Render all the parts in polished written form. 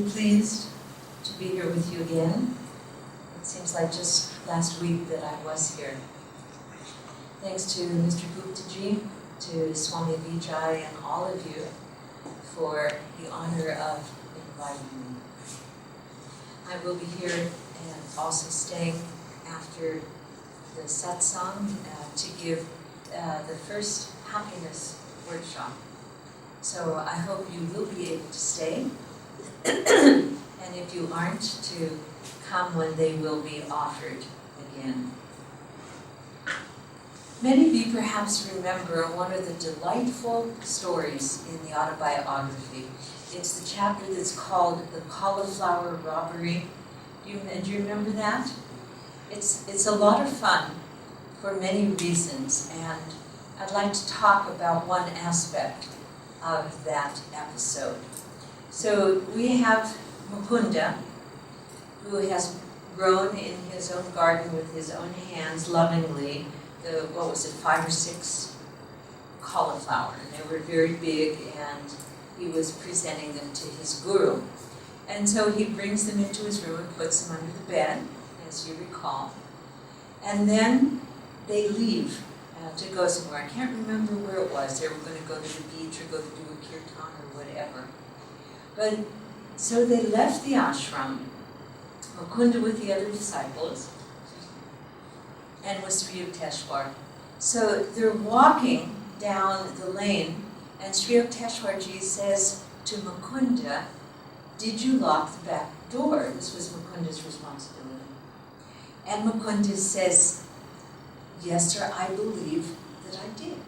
really pleased to be here with you again. It seems like just last week that I was here. Thanks to Mr. Guptaji, to Swami Vijay, and all of you for the honor of inviting me. I will be here and also staying after the satsang to give the first happiness workshop. So I hope you will be able to stay, and if you aren't, to come when they will be offered again. Many of you perhaps remember one of the delightful stories in the autobiography. It's the chapter that's called The Cauliflower Robbery. Do you remember that? It's a lot of fun for many reasons, and I'd like to talk about one aspect of that episode. So we have Mukunda, who has grown in his own garden with his own hands lovingly, 5 or 6 cauliflower, and they were very big, and he was presenting them to his guru. And so he brings them into his room and puts them under the bed, as you recall. And then they leave to go somewhere. I can't remember where it was. They were going to go to the beach or go to do a kirtan or whatever. But so they left the ashram, Mukunda with the other disciples, and with Sri Yukteswar. So they're walking down the lane, and Sri Yukteswarji says to Mukunda, "Did you lock the back door?" This was Mukunda's responsibility. And Mukunda says, "Yes, sir, I believe that I did."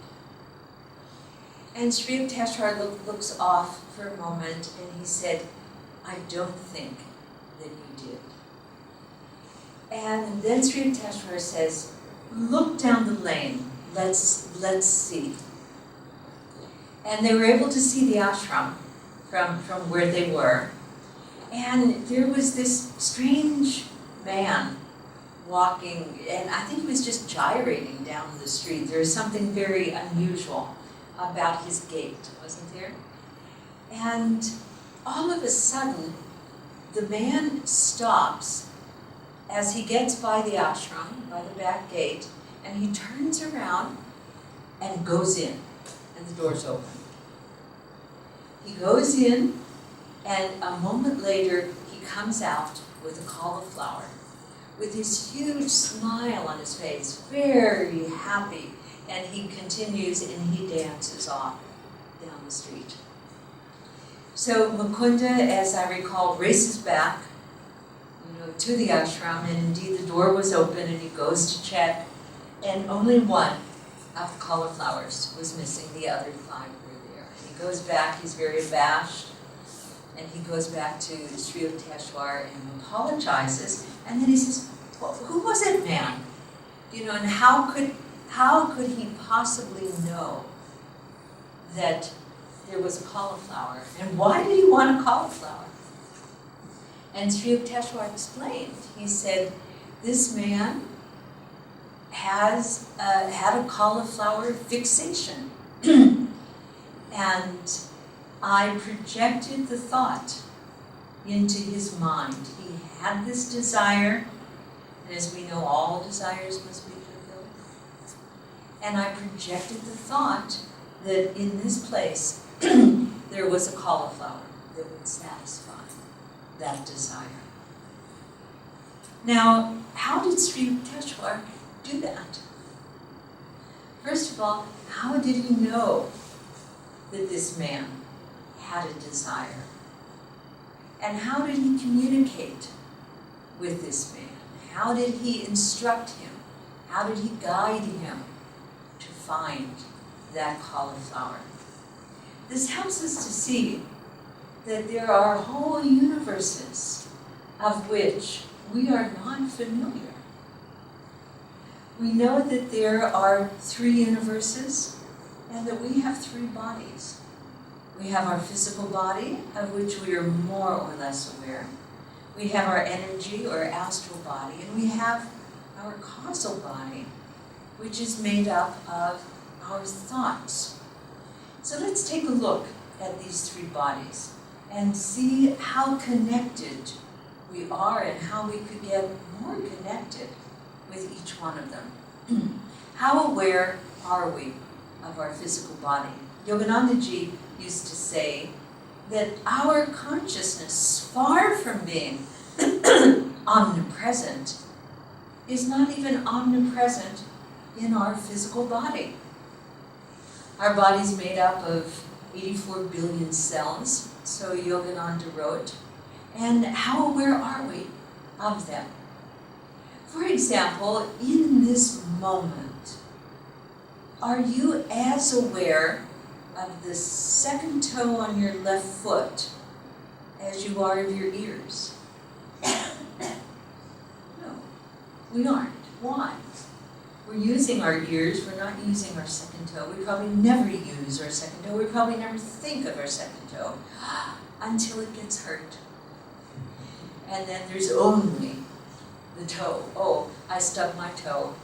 And Sri Yukteswar looks off for a moment, and he said, "I don't think that you did." And then Sri Yukteswar says, "Look down the lane, let's see." And they were able to see the ashram from where they were. And there was this strange man walking, and I think he was just gyrating down the street. There was something very unusual about his gait, wasn't there? And all of a sudden, the man stops as he gets by the ashram, by the back gate, and he turns around and goes in, and the door's open. He goes in, and a moment later, he comes out with a cauliflower, with this huge smile on his face, very happy, and he continues and he dances off down the street. So Mukunda, as I recall, races back, to the ashram, and indeed the door was open, and he goes to check, and only one of the cauliflowers was missing. The other 5 were there. And he goes back, he's very abashed, and he goes back to Sri Yukteswar and apologizes, and then he says, "Well, who was it, man? And how could he possibly know that there was a cauliflower? And why did he want a cauliflower?" And Sri Yukteswar explained. He said, "This man has had a cauliflower fixation." And I projected the thought into his mind. He had this desire, and as we know, all desires must be fulfilled. And I projected the thought that in this place there was a cauliflower that would satisfy that desire. Now, how did Sri Yukteswar do that? First of all, how did he know that this man had a desire? And how did he communicate with this man? How did he instruct him? How did he guide him to find that cauliflower? This helps us to see that there are whole universes of which we are not familiar. We know that there are 3 universes, and that we have 3 bodies. We have our physical body, of which we are more or less aware. We have our energy or astral body, and we have our causal body, which is made up of our thoughts. So let's take a look at these 3 bodies. and see how connected we are and how we could get more connected with each one of them. How aware are we of our physical body? Yoganandaji used to say that our consciousness, far from being omnipresent, is not even omnipresent in our physical body. Our body's made up of 84 billion cells, so Yogananda wrote, and how aware are we of them? For example, in this moment, are you as aware of the second toe on your left foot as you are of your ears? No, we aren't. Why? We're using our ears, we're not using our second toe. We probably never use our second toe. We probably never think of our second toe until it gets hurt. And then there's only the toe. Oh, I stubbed my toe,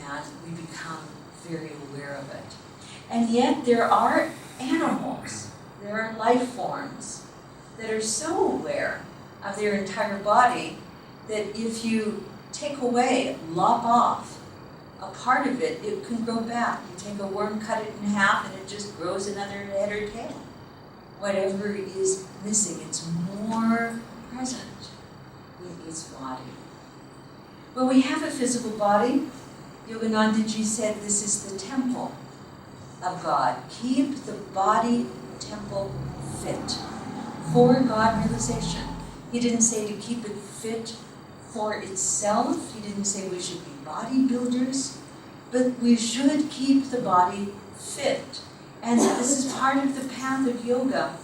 and we become very aware of it. And yet there are animals, there are life forms that are so aware of their entire body that if you take away, lop off a part of it, it can grow back. You take a worm, cut it in half, and it just grows another head or tail. Whatever is missing, it's more present in its body. When we have a physical body, Yoganandaji said this is the temple of God. Keep the body temple fit for God realization. He didn't say to keep it fit for itself. He didn't say we should be bodybuilders, but we should keep the body fit. And this is part of the path of yoga.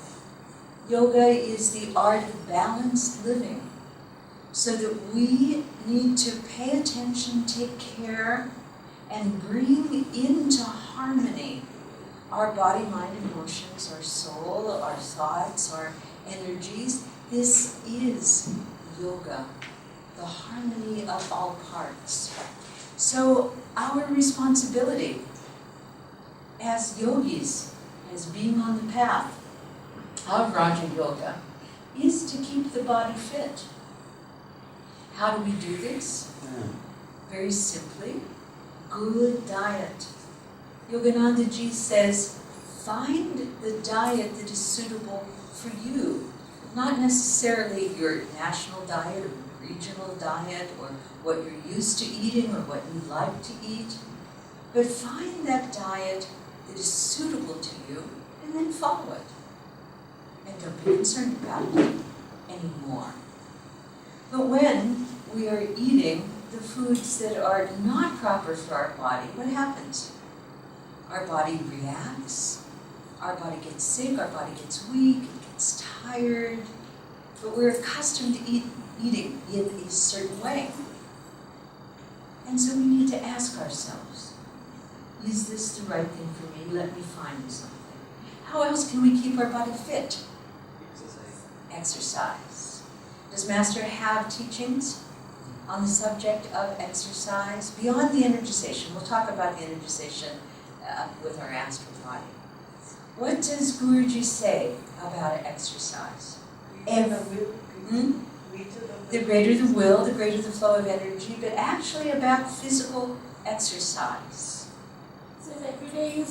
Yoga is the art of balanced living, so that we need to pay attention, take care, and bring into harmony our body, mind, emotions, our soul, our thoughts, our energies. This is yoga, the harmony of all parts. So our responsibility as yogis, as being on the path of Raja Yoga, is to keep the body fit. How do we do this? Very simply, good diet. Yoganandaji says, find the diet that is suitable for you. Not necessarily your national diet or regional diet or what you're used to eating or what you like to eat, but find that diet that is suitable to you and then follow it. And don't be concerned about it anymore. But when we are eating the foods that are not proper for our body, what happens? Our body reacts, our body gets sick, our body gets weak, it gets tired, but we're accustomed to eating in a certain way. And so we need to ask ourselves, is this the right thing for me? Let me find something. How else can we keep our body fit? Exercise. Does Master have teachings on the subject of exercise beyond the energization? We'll talk about the energization with our astral body. What does Guruji say about exercise? The greater the will, the greater the flow of energy, but actually about physical exercise. So every day you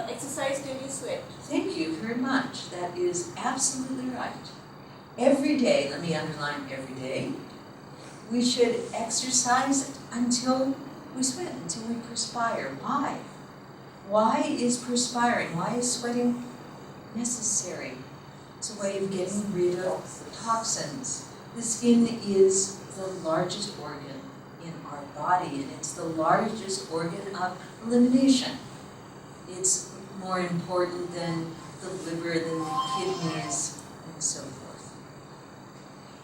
exercise till you sweat. Thank you very much. That is absolutely right. Every day, let me underline every day, we should exercise until we sweat, until we perspire. Why? Why is perspiring, why is sweating necessary? It's a way of getting rid of toxins. The skin is the largest organ in our body, and it's the largest organ of elimination. It's more important than the liver, than the kidneys, and so forth.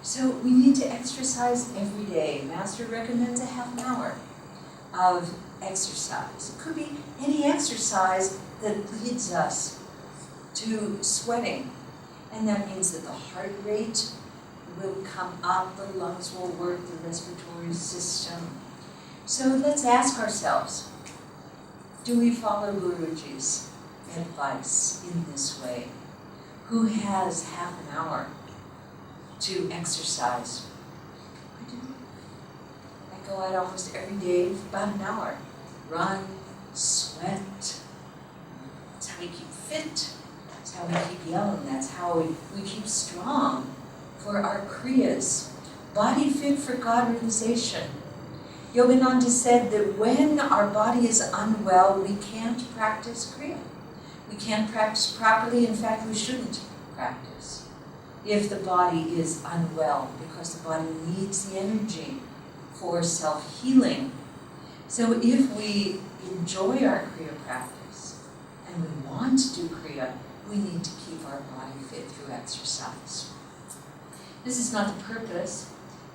So we need to exercise every day. Master recommends a half an hour of exercise. It could be any exercise that leads us to sweating. And that means that the heart rate will come up, the lungs will work, the respiratory system. So let's ask ourselves, do we follow Guruji's advice in this way? Who has half an hour to exercise? I do. I go out almost every day for about an hour. Run, sweat. That's how we keep fit. That's how we keep young. That's how we keep strong for our kriyas. Body fit for God realization. Yogananda said that when our body is unwell, we can't practice kriya. We can't practice properly. In fact, we shouldn't practice if the body is unwell, because the body needs the energy for self-healing. So if we enjoy our kriya practice and we want to do kriya, we need to keep our body fit through exercise. This is not the purpose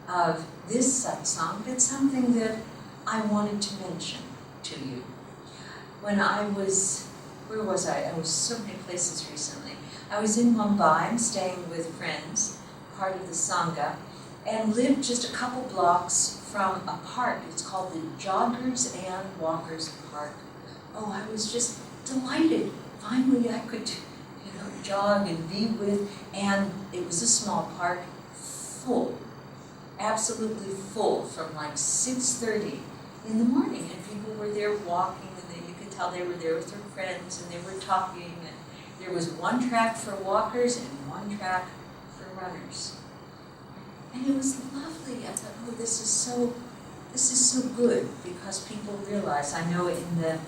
of this satsang, but something that I wanted to mention to you. When I was, where was I? I was so many places recently. I was in Mumbai, I'm staying with friends, part of the Sangha, and lived just a couple blocks from a park. It's called the Joggers and Walkers Park. Oh, I was just delighted. Finally I could, jog and be with, and it was a small park, full, absolutely full, from like 6:30 in the morning, and people were there walking, and you could tell they were there with their friends, and they were talking, and there was one track for walkers and one track for runners. And it was lovely. I thought, oh, this is so good, because people realize, I know in the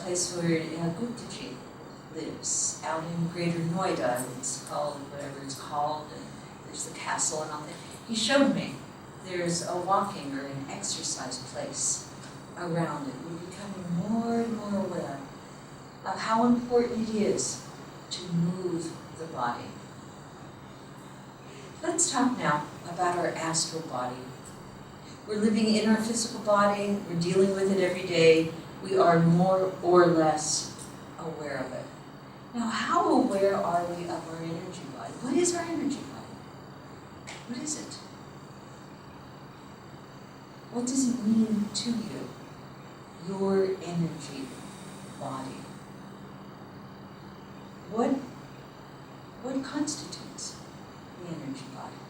place where Guptaji lives, out in Greater Noida, it's called whatever it's called, and there's the castle and all that. He showed me there's a walking or an exercise place around it. We're becoming more and more aware of how important it is to move the body. Let's talk now about our astral body. We're living in our physical body, we're dealing with it every day, we are more or less aware of it. Now, how aware are we of our energy body? What is our energy body? What is it? What does it mean to you? Your energy body. What constitutes the energy body?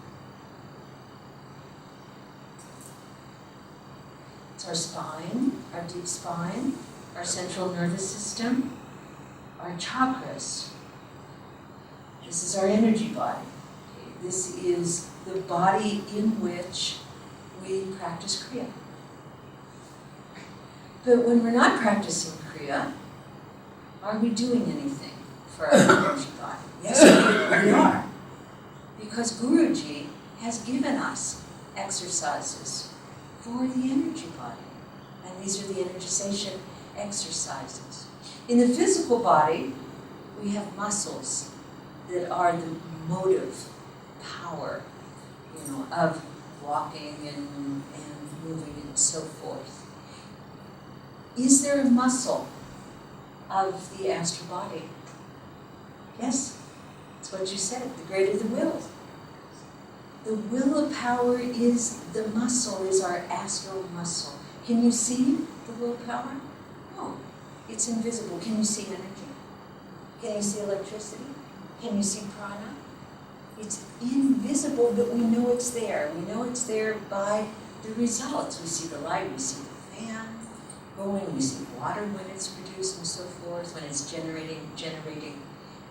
It's our spine, our deep spine, our central nervous system, our chakras. This is our energy body. Okay, this is the body in which we practice kriya. But when we're not practicing kriya, are we doing anything for our energy body? Yes, we are. Because Guruji has given us exercises for the energy body. And these are the energization exercises. In the physical body, we have muscles that are the motive power, of walking and moving and so forth. Is there a muscle of the astral body? Yes, that's what you said, the greater the will. The willpower is the muscle, is our astral muscle. Can you see the willpower? No, it's invisible. Can you see energy? Can you see electricity? Can you see prana? It's invisible, but we know it's there. We know it's there by the results. We see the light, we see the fan going, we see water when it's produced and so forth, when it's generating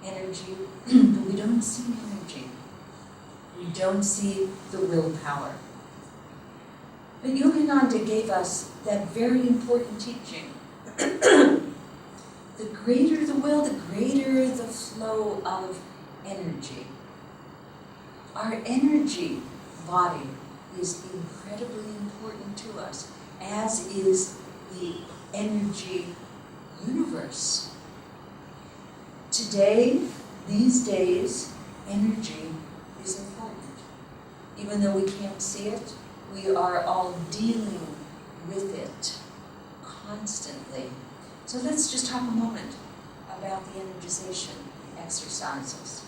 energy, but we don't see energy. We don't see the willpower. But Yogananda gave us that very important teaching. The greater the will, the greater the flow of energy. Our energy body is incredibly important to us, as is the energy universe. Today, these days, energy is important. Even though we can't see it, we are all dealing with it constantly. So let's just talk a moment about the energization exercises.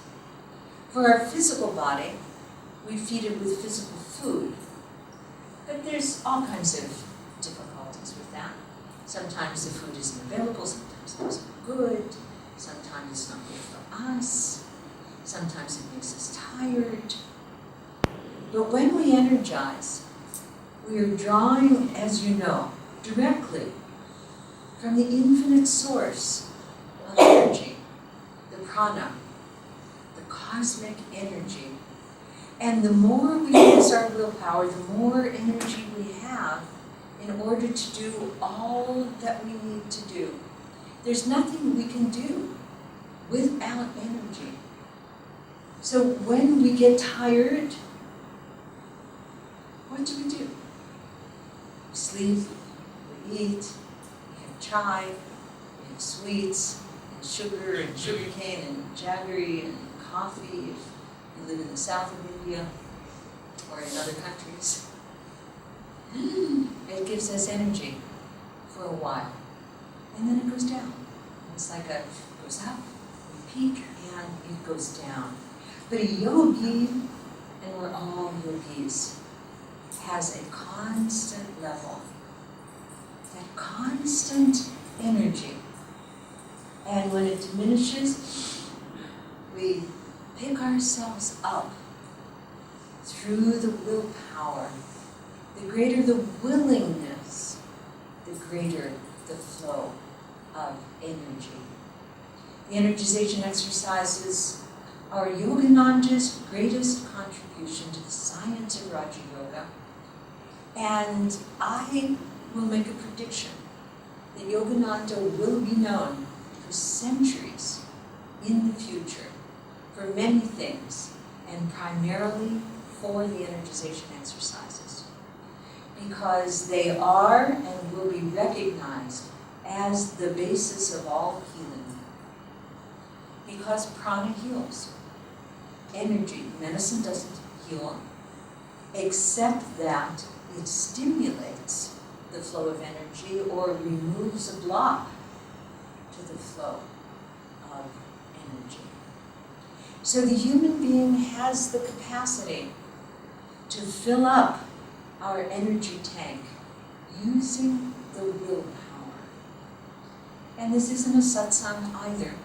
For our physical body, we feed it with physical food. But there's all kinds of difficulties with that. Sometimes the food isn't available, sometimes it isn't good, sometimes it's not good for us. Sometimes it makes us tired. But when we energize, we are drawing, as you know, directly from the infinite source of energy, the prana, the cosmic energy. And the more we use our willpower, the more energy we have in order to do all that we need to do. There's nothing we can do without energy. So when we get tired, what do? We sleep, we eat, we have chai, we have sweets, and sugar, and sugarcane, and jaggery, and coffee, if you live in the south of India, or in other countries. It gives us energy for a while, and then it goes down. It's like it goes up, we peak, and it goes down. But a yogi, and we're all yogis, has a constant level, that constant energy. And when it diminishes, we pick ourselves up through the willpower. The greater the willingness, the greater the flow of energy. The energization exercises are Yogananda's greatest contribution to the science of Raja Yoga. And I will make a prediction that Yogananda will be known for centuries in the future for many things, and primarily for the energization exercises, because they are and will be recognized as the basis of all healing. Because prana heals. Energy, medicine doesn't heal, except that it stimulates the flow of energy or removes a block to the flow of energy. So the human being has the capacity to fill up our energy tank using the willpower. And this isn't a satsang either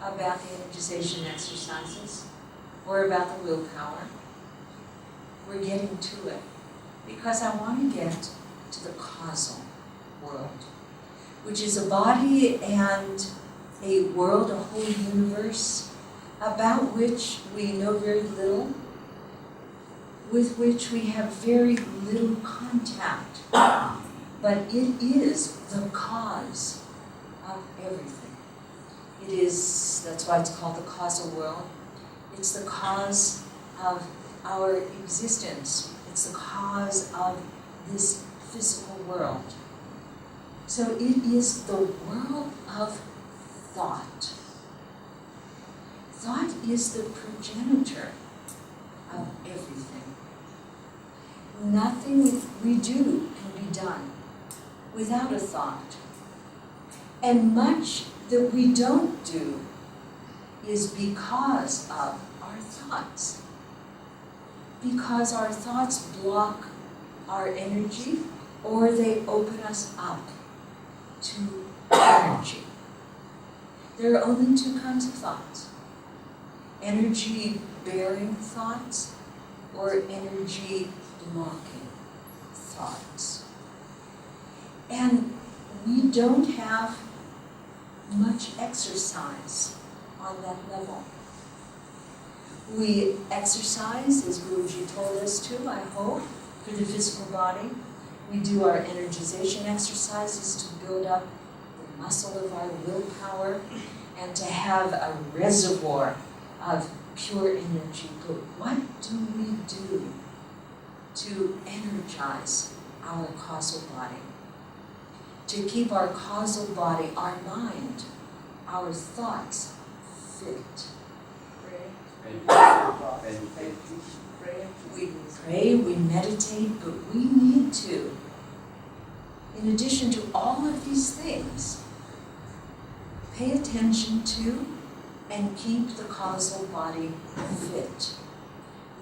about the energization exercises or about the willpower. We're getting to it because I want to get to the causal world, which is a body and a world, a whole universe, about which we know very little, with which we have very little contact. But it is the cause of everything. It is, that's why it's called the causal world. It's the cause of our existence. It's the cause of this physical world. So it is the world of thought. Thought is the progenitor of everything. Nothing we do can be done without a thought. And much that we don't do is because of our thoughts. Because our thoughts block our energy, or they open us up to energy. There are only two kinds of thoughts: energy-bearing thoughts or energy-blocking thoughts. And we don't have much exercise on that level. We exercise, as Guruji told us to, I hope, for the physical body. We do our energization exercises to build up the muscle of our willpower and to have a reservoir of pure energy. But what do we do to energize our causal body? To keep our causal body, our mind, our thoughts fit. We pray, we meditate, but we need to, in addition to all of these things, pay attention to and keep the causal body fit.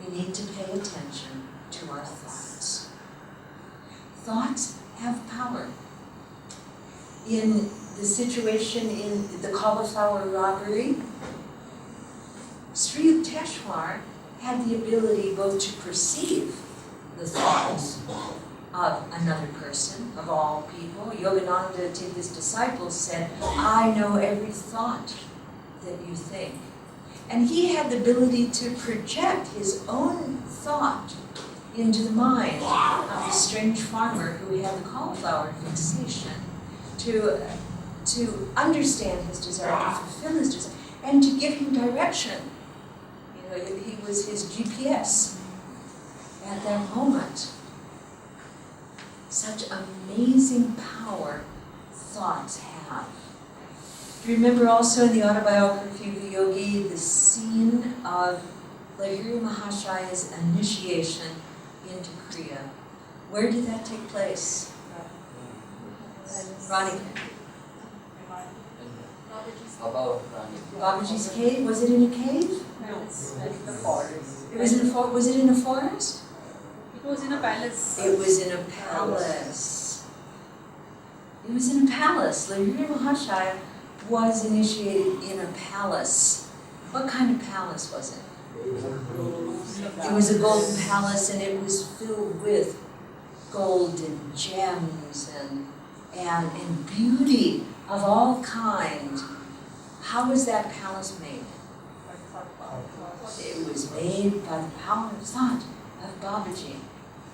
We need to pay attention to our thoughts. Thoughts have power. In the situation in the cauliflower robbery, Sri Yukteswar had the ability both to perceive the thoughts of another person, of all people. Yogananda to his disciples said, I know every thought that you think. And he had the ability to project his own thought into the mind of the strange farmer who had the cauliflower fixation, to understand his desire, to fulfill his desire, and to give him direction. You know, he was his GPS at that moment. Such amazing power thoughts have. Do you remember also in the autobiography of the yogi the scene of Lahiri Mahashaya's initiation into Kriya? Where did that take place? Ronnie. Babaji's cave? Was it in a cave? No, it's in the forest. It was in a was it in a forest? It was in a palace. It was in a palace. It was in a palace. Lahiri Mahashaya was initiated in a palace. What kind of palace was it? It was a golden palace, and it was filled with gold and gems and beauty of all kinds. How was that palace made? It was made by the power of thought of Babaji.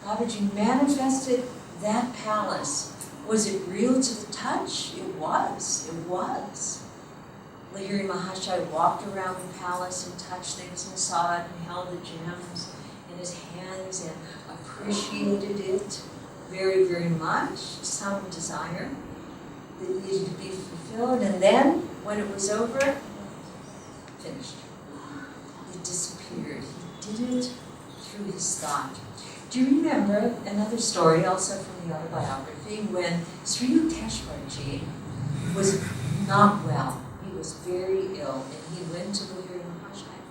Babaji manifested that palace. Was it real to the touch? It was. It was. Lahiri Mahashaya walked around the palace and touched things and saw it and held the gems in his hands and appreciated it very, very much. Some desire that needed to be fulfilled. And then, when it was over, finished. It disappeared. He did it through his thought. Do you remember another story, also from the autobiography, when Sri Yukteswarji was not well? He was very ill, and he went to Lahiri Mahashaya.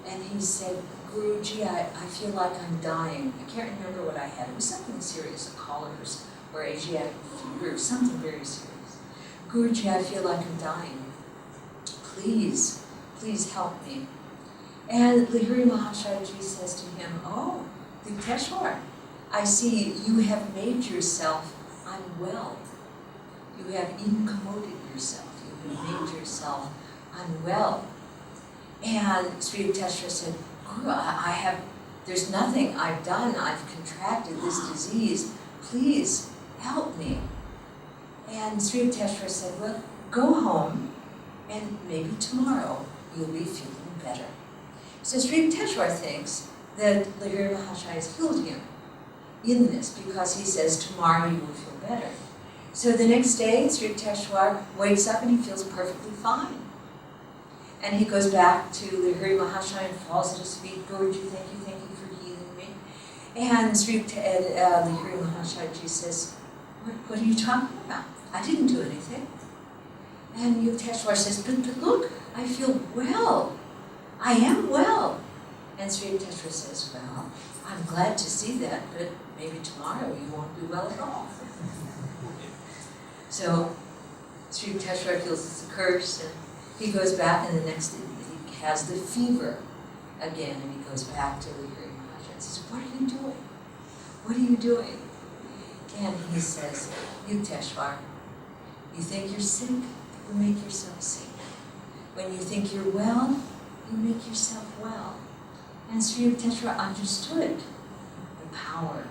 And he said, Guruji, I feel like I'm dying. I can't remember what I had. It was something serious, a cholera or Asiatic fever, something very serious. Guruji, I feel like I'm dying. Please, please help me. And Lahiri Mahashayaji says to him, oh, Yukteswar, I see you have made yourself unwell. You have incommoded yourself. You have made yourself unwell. And Sri Yukteswar said, Guru, there's nothing I've done. I've contracted this disease. Please help me. And Sri Yukteswar said, well, go home, and maybe tomorrow you'll be feeling better. So Sri Yukteswar thinks that Lahiri Mahashaya has healed him in this, because he says tomorrow you will feel better. So the next day, Sri Yukteswar wakes up and he feels perfectly fine. And he goes back to Lahiri Mahashaya and falls at his feet. Guruji, thank you for healing me. And Lahiri Mahashaya says, what are you talking about? I didn't do anything. And Yukteswar says, but look, I feel well. I am well. And Sri Yukteswar says, well, I'm glad to see that, but maybe tomorrow you won't be well at all. So Sri Yukteswar feels it's a curse, and he goes back, and the next day he has the fever again, and he goes back to Lahiri Mahashaya and says, what are you doing? What are you doing? And he says, Yukteswar, you think you're sick, you make yourself sick. When you think you're well, you make yourself well. And Sri Yukteswar understood the power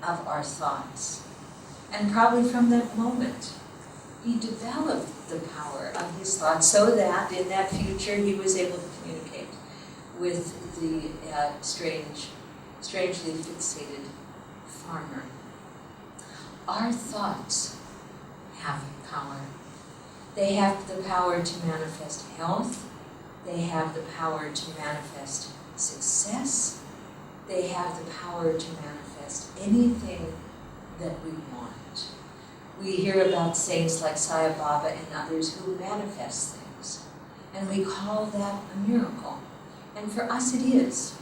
of our thoughts. And probably from that moment, he developed the power of his thoughts so that in that future he was able to communicate with the strangely fixated farmer. Our thoughts have power. They have the power to manifest health. They have the power to manifest success. They have the power to manifest anything that we want. We hear about saints like Sai Baba and others who manifest things, and we call that a miracle. And for us it is.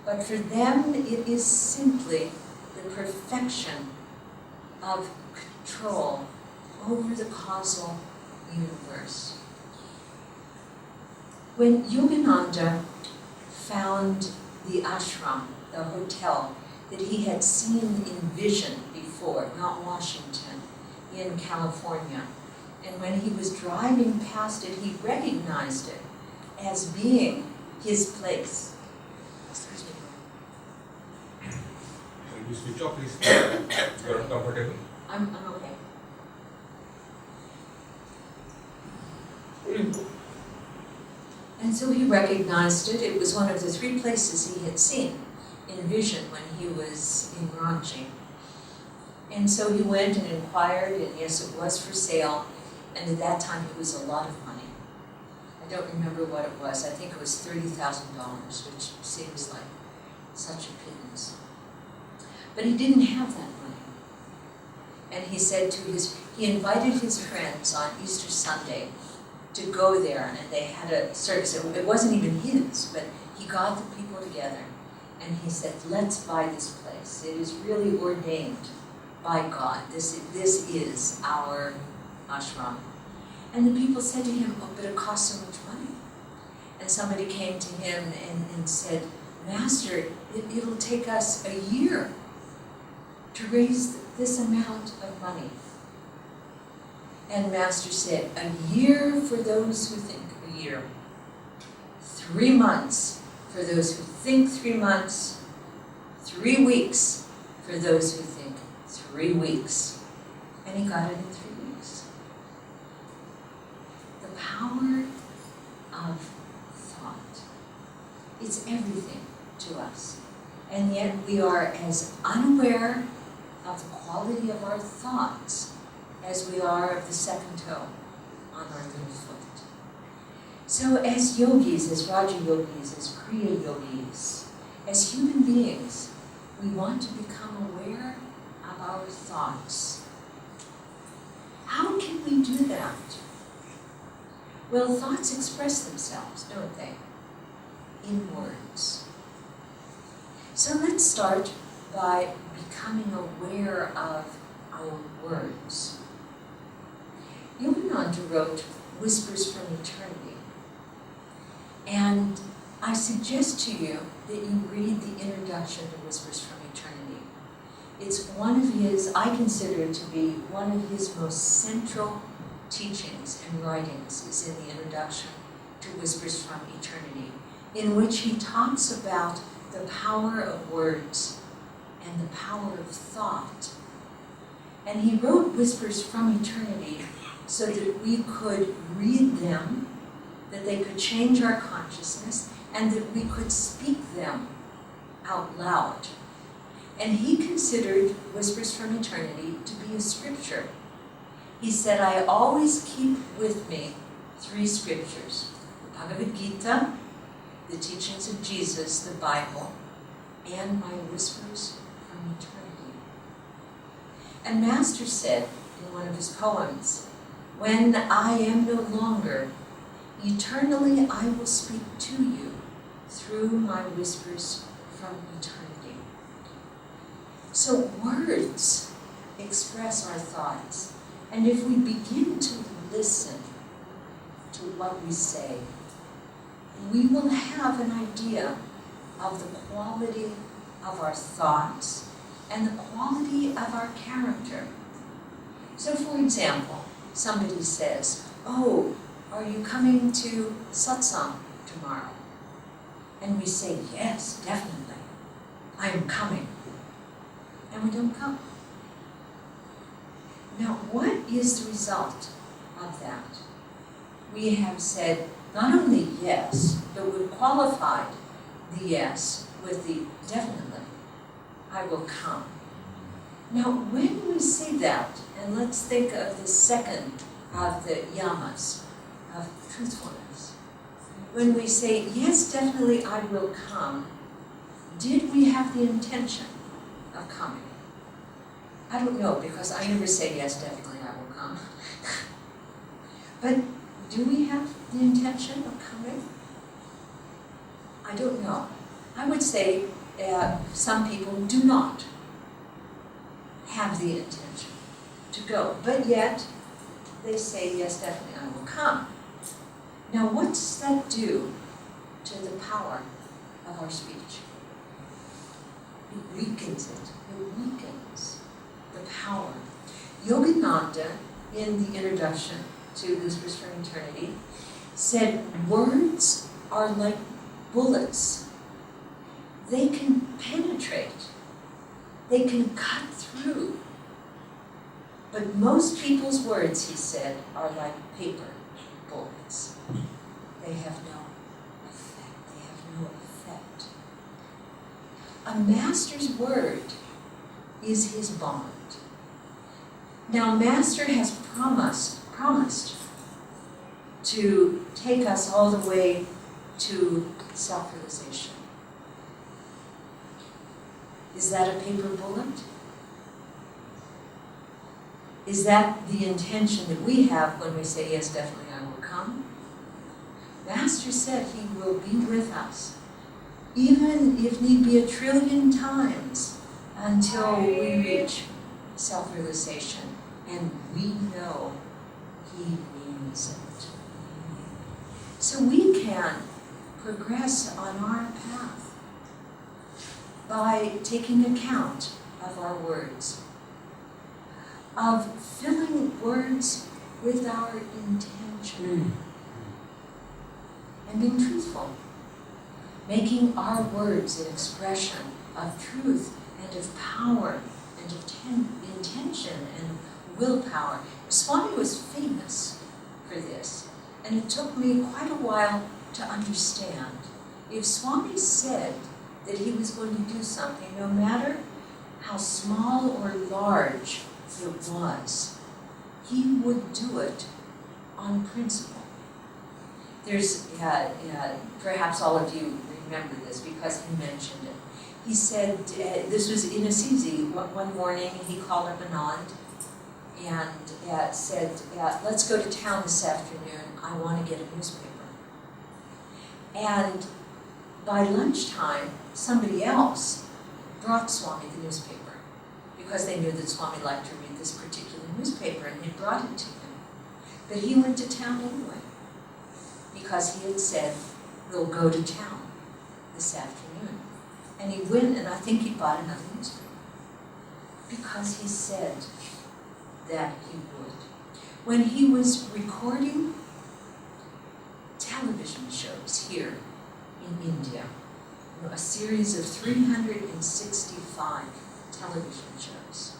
But for them it is simply the perfection of control over the causal universe. When Yogananda found the ashram, the hotel, that he had seen in vision before, Mount Washington, in California, and when he was driving past it, he recognized it as being his place. Excuse me. Can you switch off, please? You're uncomfortable. I'm okay. And so he recognized it. It was one of the 3 places he had seen in vision when he was in Ranchi. And so he went and inquired, and yes, it was for sale. And at that time, it was a lot of money. I don't remember what it was. I think it was $30,000, which seems like such a pittance. But he didn't have that money. And he said he invited his friends on Easter Sunday to go there, and they had a service. It wasn't even his, but he got the people together, and he said, let's buy this place. It is really ordained by God. This is our ashram. And the people said to him, oh, but it costs so much money. And somebody came to him and said, Master, it'll take us a year to raise this amount of money. And Master said, a year for those who think a year. 3 months for those who think 3 months. 3 weeks for those who think 3 weeks. And he got it in 3 weeks. The power of thought. It's everything to us. And yet we are as unaware of the quality of our thoughts as we are of the second toe on our little foot. So as yogis, as Raja yogis, as Kriya yogis, as human beings, we want to become aware of our thoughts. How can we do that? Well, thoughts express themselves, don't they? In words. So let's start by becoming aware of our words. Yogananda wrote Whispers from Eternity. And I suggest to you that you read the introduction to Whispers from Eternity. It's one of his, I consider it to be one of his most central teachings and writings is in the introduction to Whispers from Eternity, in which he talks about the power of words and the power of thought. And he wrote Whispers from Eternity so that we could read them, that they could change our consciousness, and that we could speak them out loud. And he considered Whispers from Eternity to be a scripture. He said, I always keep with me 3 scriptures: the Bhagavad Gita, the teachings of Jesus, the Bible, and my whispers from eternity. And Master said in one of his poems, when I am no longer, eternally I will speak to you through my whispers from eternity. So words express our thoughts. And if we begin to listen to what we say, we will have an idea of the quality of our thoughts and the quality of our character. So for example, somebody says, oh, are you coming to satsang tomorrow? And we say, yes, definitely, I am coming. And we don't come. Now, what is the result of that? We have said not only yes, but we've qualified the yes with the definitely, I will come. Now, when we say that, and let's think of the second of the yamas, of truthfulness. When we say, yes, definitely I will come, did we have the intention of coming? I don't know, because I never say, yes, definitely I will come. But do we have the intention of coming? I don't know. I would say some people do not have the intention to go, but yet they say, yes, definitely I will come. Now what does that do to the power of our speech? It weakens it. It weakens the power. Yogananda, in the introduction to Whispers from Eternity, said words are like bullets. They can penetrate. They can cut through. But most people's words, he said, are like paper bullets. They have no effect. They have no effect. A master's word is his bond. Now, Master has promised to take us all the way to self-realization. Is that a paper bullet? Is that the intention that we have when we say, yes, definitely I will come? Master said he will be with us, even if need be 1 trillion times, until we reach self-realization. And we know he means it. So we can progress on our path by taking account of our words, of filling words with our intention, and being truthful, making our words an expression of truth and of power and of intention and willpower. Swami was famous for this, and it took me quite a while to understand. If Swami said that he was going to do something, no matter how small or large it was, he would do it on principle. There's, perhaps all of you remember this because he mentioned it. He said, this was in Assisi, one morning he called up Anand and said, let's go to town this afternoon, I want to get a newspaper. And by lunchtime, somebody else brought Swami the newspaper because they knew that Swami liked to read this particular newspaper, and he brought it to him. But he went to town anyway because he had said, we'll go to town this afternoon. And he went, and I think he bought another newspaper because he said that he would. When he was recording television shows here in India, a series of 365 television shows,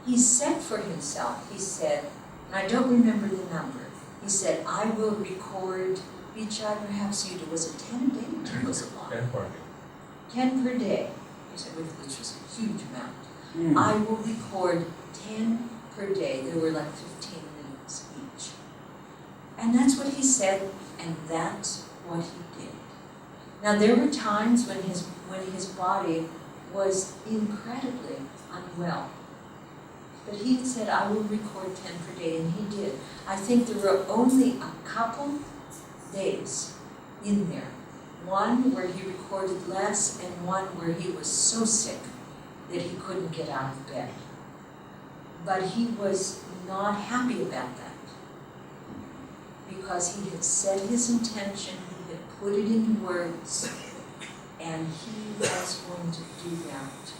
he said for himself, he said, and I don't remember the number, he said, I will record, Vichai, perhaps you do, was it 10 a day or was it long? 10 per day. 10 per day, he said, which was a huge amount. I will record 10 per day. There were like 15 minutes each. And that's what he said, and that's what he did. Now there were times when his body was incredibly unwell. But he said, I will record 10 per day, and he did. I think there were only a couple days in there. One where he recorded less, and one where he was so sick that he couldn't get out of bed. But he was not happy about that because he had set his intention, he had put it in words, and he was going to do that.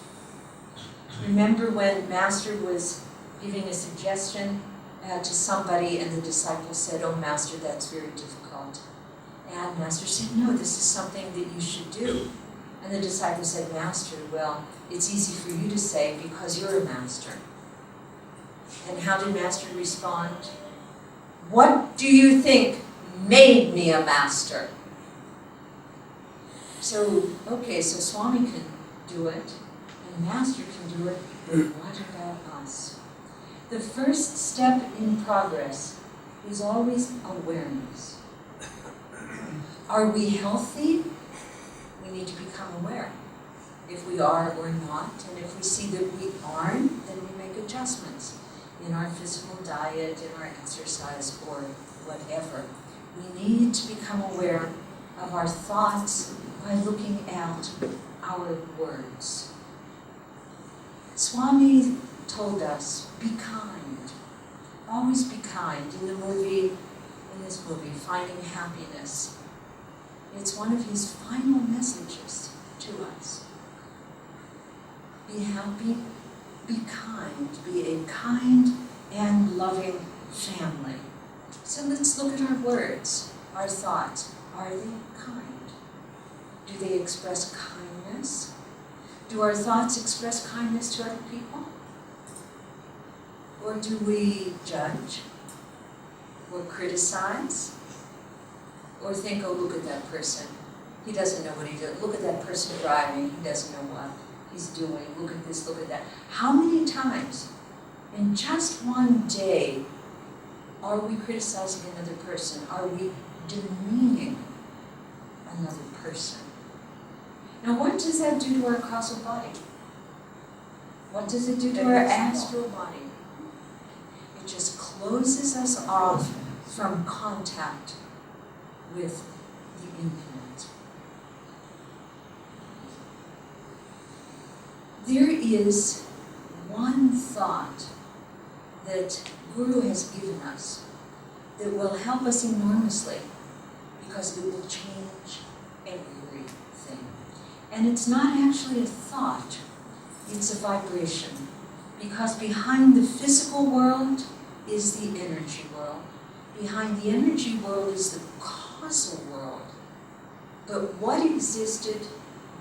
Remember when Master was giving a suggestion to somebody and the disciple said, oh Master, that's very difficult. And Master said, no, this is something that you should do. And the disciple said, Master, well, it's easy for you to say because you're a master. And how did Master respond? What do you think made me a master? So, okay, so Swami can do it, and Master can do it, but what about us? The first step in progress is always awareness. Are we healthy? We need to become aware. If we are or not, and if we see that we aren't, then we make adjustments in our physical diet, in our exercise, or whatever. We need to become aware of our thoughts by looking at our words. Swami told us, be kind. Always be kind. In the movie in this movie, Finding Happiness. It's one of his final messages to us. Be happy, be kind, be a kind and loving family. So let's look at our words, our thoughts. Are they kind? Do they express kindness? Do our thoughts express kindness to other people? Or do we judge? Or criticize? Or think, oh, look at that person. He doesn't know what he does. Look at that person driving. He doesn't know what he's doing. Look at this, look at that. How many times in just one day are we criticizing another person? Are we demeaning another person? Now, what does that do to our causal body? What does it do to our astral body? It just closes us off from contact with the infinite. There is one thought that Guru has given us that will help us enormously because it will change everything. And it's not actually a thought, it's a vibration. Because behind the physical world is the energy world. Behind the energy world is the causal world. But what existed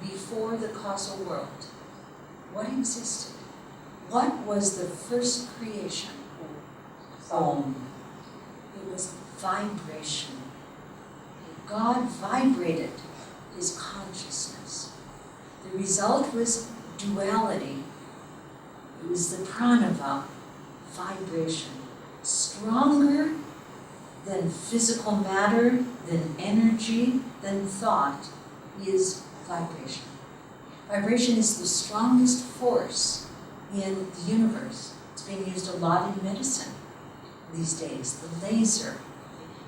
before the causal world? What existed? What was the first creation? Om. It was vibration. God vibrated his consciousness. The result was duality. It was the pranava, vibration. Stronger than physical matter, than energy, than thought is vibration. Vibration is the strongest force in the universe. It's being used a lot in medicine these days. The laser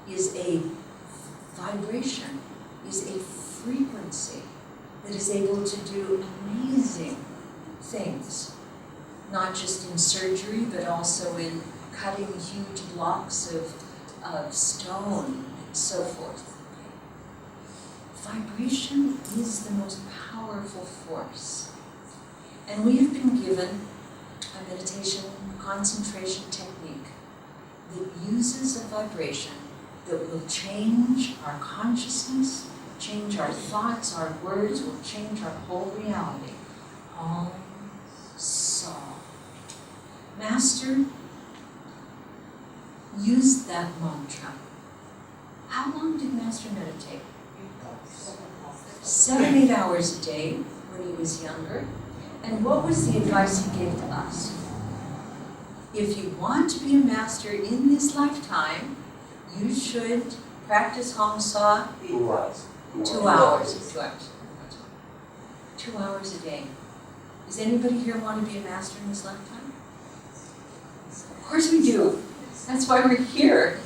is a vibration, is a frequency that is able to do amazing things. Not just in surgery, but also in cutting huge blocks of stone and so forth. Vibration is the most powerful force. And we have been given a meditation concentration technique that uses a vibration that will change our consciousness, change our thoughts, our words, will change our whole reality. Om Sa. Master used that mantra. How long did Master meditate? 7-8 hours a day when he was younger. And what was the advice he gave to us? If you want to be a master in this lifetime, you should practice Hong Sa 2 hours. 2 hours. 2 hours a day. Does anybody here want to be a master in this lifetime? Of course we do. That's why we're here.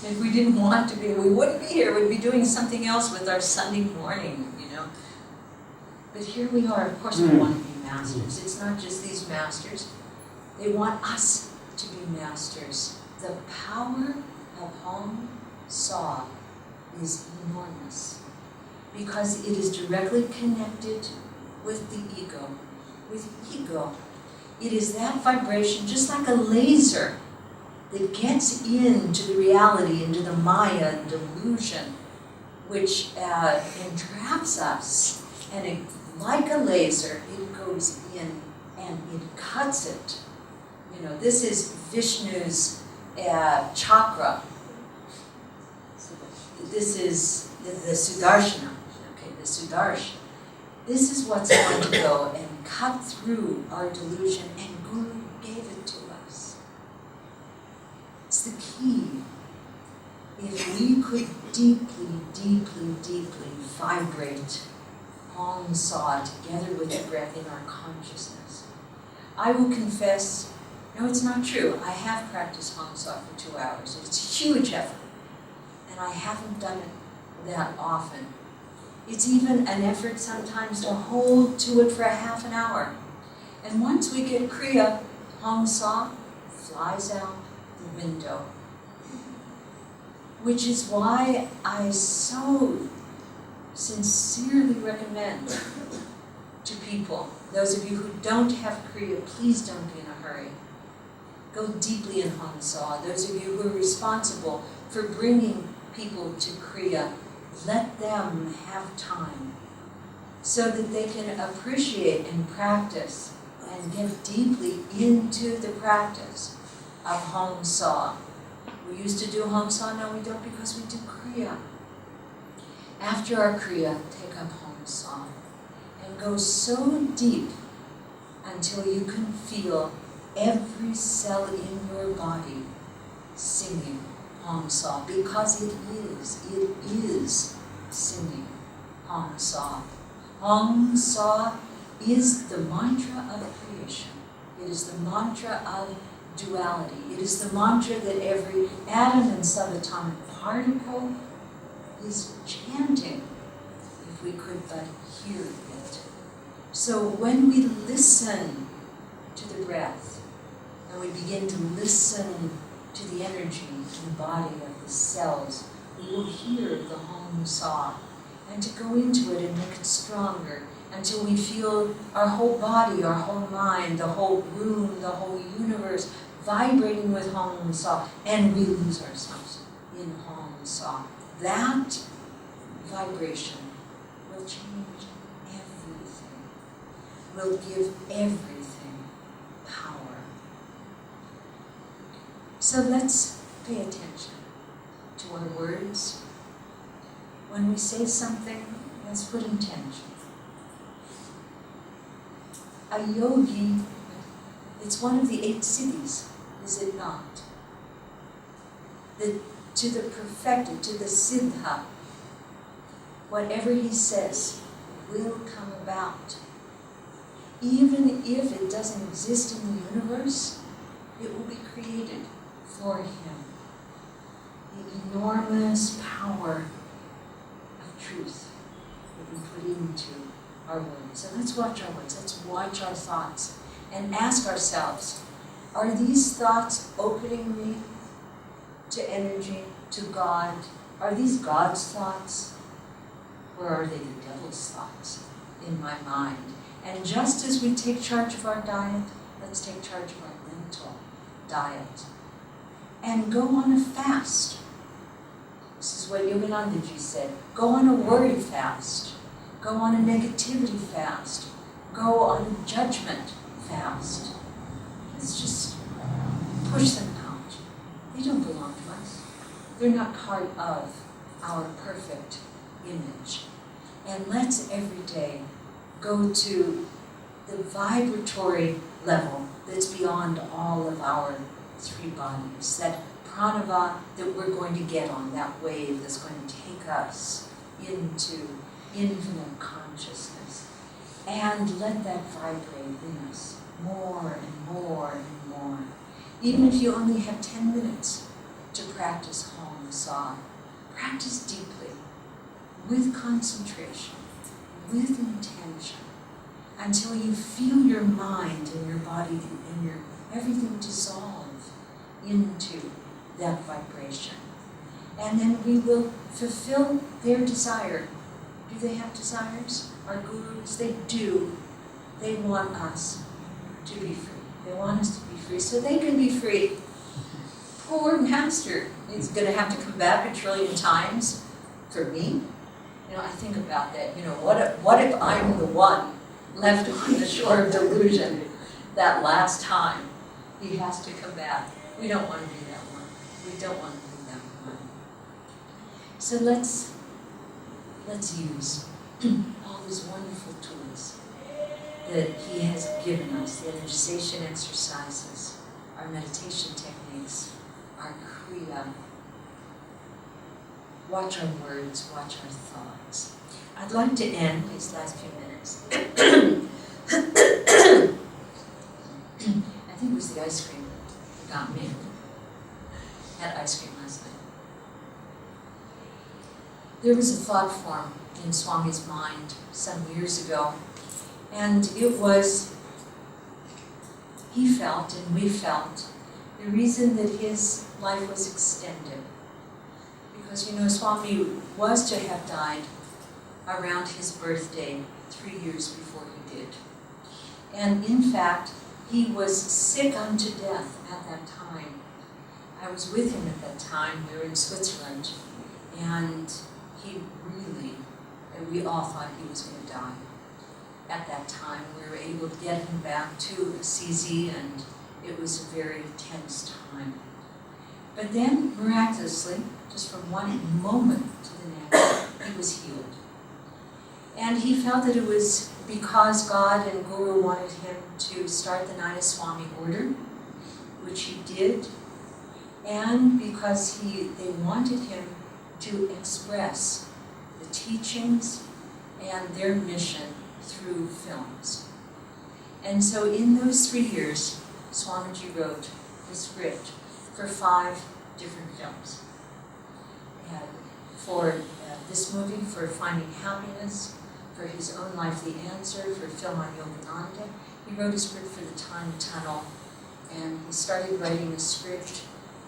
If we didn't want to be, we wouldn't be here. We'd be doing something else with our Sunday morning, you know. But here we are. Of course we want to be masters. It's not just these masters. They want us to be masters. The power of Hong Sa is enormous because it is directly connected with the ego. With ego. It is that vibration, just like a laser, that gets into the reality, into the Maya delusion, which entraps us. And it, like a laser, it goes in and it cuts it. You know, this is Vishnu's chakra. This is the Sudarshana. Okay, the Sudarshan. This is what's going to go and cut through our delusion, and Guru gave it to us. It's the key. If we could deeply, deeply, deeply vibrate Hong Sa together with the breath in our consciousness, I will confess, no, it's not true. I have practiced Hong Sa for 2 hours. It's a huge effort, and I haven't done it that often. It's even an effort sometimes to hold to it for a half an hour. And once we get Kriya, Hong Sa flies out the window. which is why I so sincerely recommend to people, those of you who don't have Kriya, please don't be in a hurry. Go deeply in Hong Sa. Those of you who are responsible for bringing people to Kriya, let them have time so that they can appreciate and practice and get deeply into the practice of Hong Sa. We used to do Hong Sa, now we don't because we do Kriya. After our Kriya, take up Hong Sa and go so deep until you can feel every cell in your body singing Hong Sa, because it is singing Hong Sa. Hong Sa is the mantra of creation. It is the mantra of duality. It is the mantra that every atom and subatomic particle is chanting, if we could but hear it. So when we listen to the breath, and we begin to listen to the energy in the body of the cells, we will hear the Hong Sa, and to go into it and make it stronger until we feel our whole body, our whole mind, the whole room, the whole universe vibrating with Hong Sa, and we lose ourselves in Hong Sa. That vibration will change everything, will give everything power. So let's pay attention to our words. When we say something, let's put intention. A yogi, it's one of the 8 siddhis, is it not? To the perfected, to the siddha, whatever he says will come about. Even if it doesn't exist in the universe, it will be created for him. The enormous power of truth that we put into our words. So let's watch our words, let's watch our thoughts, and ask ourselves, are these thoughts opening me to energy, to God? Are these God's thoughts? Or are they the devil's thoughts in my mind? And just as we take charge of our diet, let's take charge of our mental diet. And go on a fast. This is what Yoganandaji said. Go on a worry fast. Go on a negativity fast. Go on a judgment fast. Let's just push them out. They don't belong to us. They're not part of our perfect image. And let's every day go to the vibratory level that's beyond all of our 3 bodies, that pranava that we're going to get on, that wave that's going to take us into infinite consciousness. And let that vibrate in us more and more and more. Even if you only have 10 minutes to practice Hong Sa, practice deeply, with concentration, with intention, until you feel your mind and your body and your everything dissolve into that vibration. And then we will fulfill their desire. Do they have desires? Our gurus, they do. They want us to be free. They want us to be free so they can be free. Poor master is going to have to come back a trillion times for me. I think about that. What if I'm the one left on the shore of delusion that last time? He has to come back. We don't want to be that one. We don't want to be that one. So let's use all these wonderful tools that he has given us, the energization exercises, our meditation techniques, our kriya. Watch our words, watch our thoughts. I'd like to end these last few minutes. I think it was the ice cream that got me. Had ice cream last night. There was a thought form in Swami's mind some years ago, and it was, he felt and we felt, the reason that his life was extended Because Swami was to have died around his birthday 3 years before he did. And in fact, he was sick unto death at that time. I was with him at that time. We were in Switzerland, and we all thought he was going to die. At that time, we were able to get him back to Assisi, and it was a very tense time. But then, miraculously, just from one moment to the next, he was healed. And he felt that it was because God and Guru wanted him to start the Nayaswami order, which he did, and because they wanted him to express the teachings and their mission through films. And so in those 3 years, Swamiji wrote the script for 5 different films. And for this movie, for Finding Happiness, for his own life, The Answer, for film on Yogananda. He wrote a script for The Time Tunnel, and he started writing a script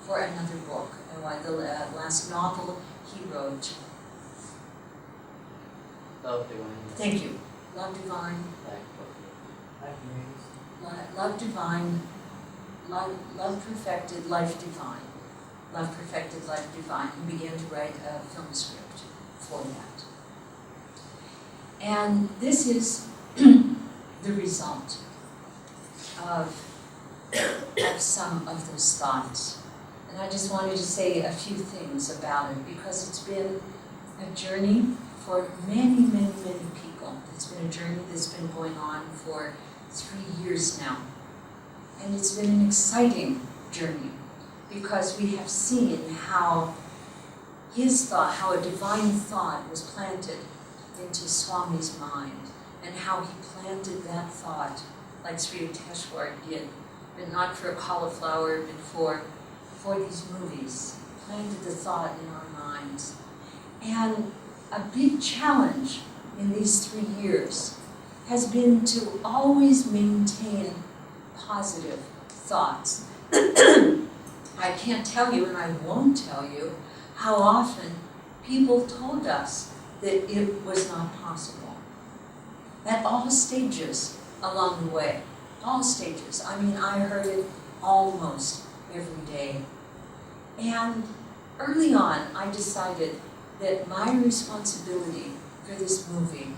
for another book. And the last novel he wrote. Love Divine. Thank you. Love Divine. Love Divine. Love Perfected, Life Divine. Love Perfected, Life Divine. He began to write a film script for that. And this is the result of some of those thoughts. And I just wanted to say a few things about it, because it's been a journey for many, many, many people. It's been a journey that's been going on for 3 years now. And it's been an exciting journey, because we have seen how his thought, how a divine thought was planted into Swami's mind, and how he planted that thought, like Sri Yukteswar did, but not for a cauliflower, but for these movies, planted the thought in our minds. And a big challenge in these 3 years has been to always maintain positive thoughts. I can't tell you, and I won't tell you, how often people told us that it was not possible. At all stages along the way, all stages. I mean, I heard it almost every day. And early on, I decided that my responsibility for this movie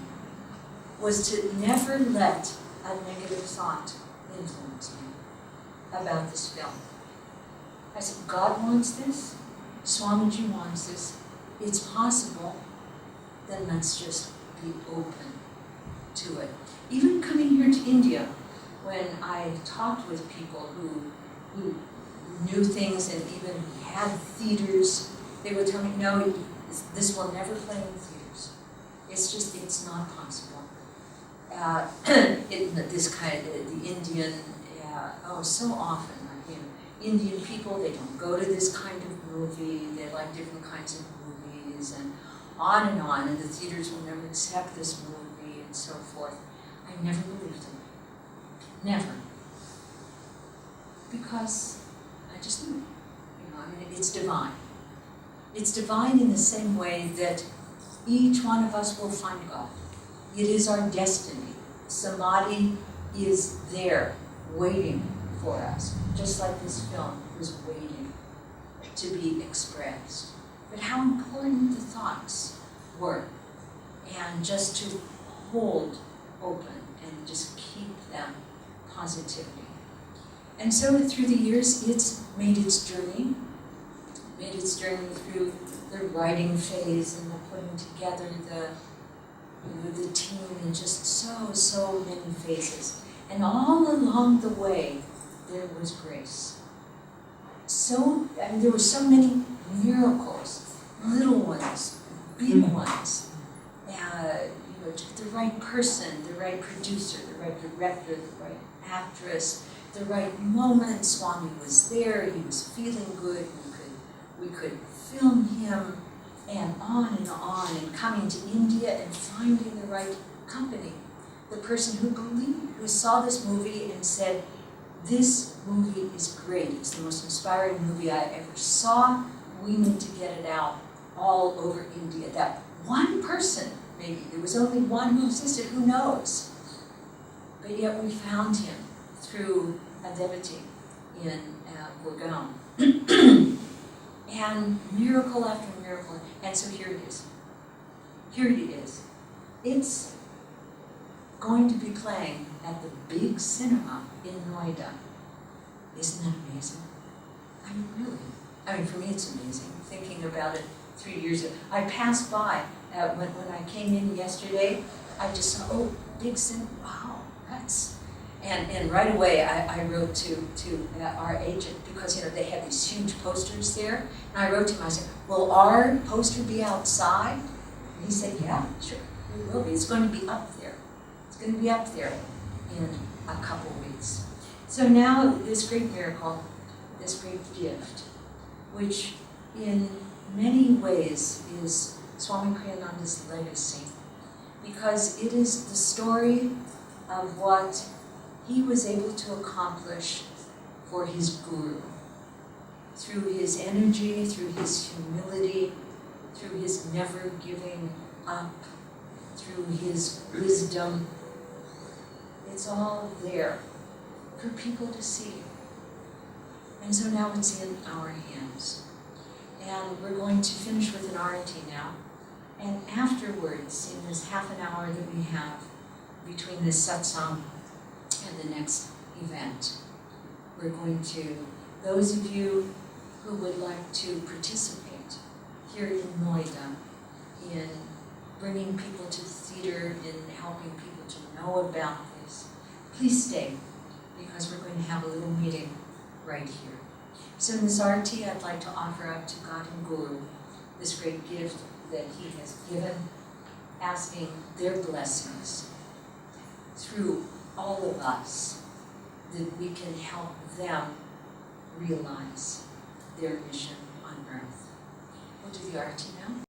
was to never let a negative thought influence me about this film. I said, God wants this, Swamiji wants this, it's possible, then let's just be open to it. Even coming here to India, when I talked with people who knew things and even had theaters, they would tell me, no, this will never play in theaters. It's not possible. This kind of, the Indian, so often, Indian people, they don't go to this kind of movie, they like different kinds of movies, and on, and the theaters will never accept this movie, and so forth. I never believed them. Never. Because I just knew. It's divine. It's divine in the same way that each one of us will find God. It is our destiny. Samadhi is there, waiting for us, just like this film was waiting to be expressed. But how important the thoughts were, and just to hold open and just keep them positively. And so through the years, it's made its journey through the writing phase and the putting together the team, and just so many phases. And all along the way, there was grace. There were so many miracles, little ones, big ones. The right person, the right producer, the right director, the right actress, the right moment. Swami was there. He was feeling good. We could film him, and on, and coming to India and finding the right company. The person who believed, who saw this movie and said, this movie is great. It's the most inspiring movie I ever saw. We need to get it out all over India. That one person, maybe, there was only one who existed, who knows? But yet we found him through a devotee in Gurgaon. And miracle after miracle. And so here it is. Here it is. It's going to be playing at the big cinema in Noida. Isn't that amazing? I mean, really. I mean, for me it's amazing. Thinking about it 3 years ago. I passed by, when I came in yesterday, I just saw, oh, big cinema, wow, that's... And right away I wrote to our agent, because they have these huge posters there, and I wrote to him, I said, will our poster be outside? And he said, yeah, sure, it will be. It's going to be up there. It's going to be up there in a couple weeks. So now this great miracle, this great gift, which in many ways is Swami Kriyananda's legacy, because it is the story of what he was able to accomplish for his guru, through his energy, through his humility, through his never giving up, through his wisdom. It's all there for people to see. And so now it's in our hands. And we're going to finish with an arati now. And afterwards, in this half an hour that we have between this satsang and the next event, we're going to, those of you who would like to participate here in Noida, in bringing people to the theater, in helping people to know about this, please stay, because we're going to have a little meeting right here. So in this arati, I'd like to offer up to God and Guru this great gift that he has given, asking their blessings through all of us, that we can help them realize their mission on earth. We'll do the arati now.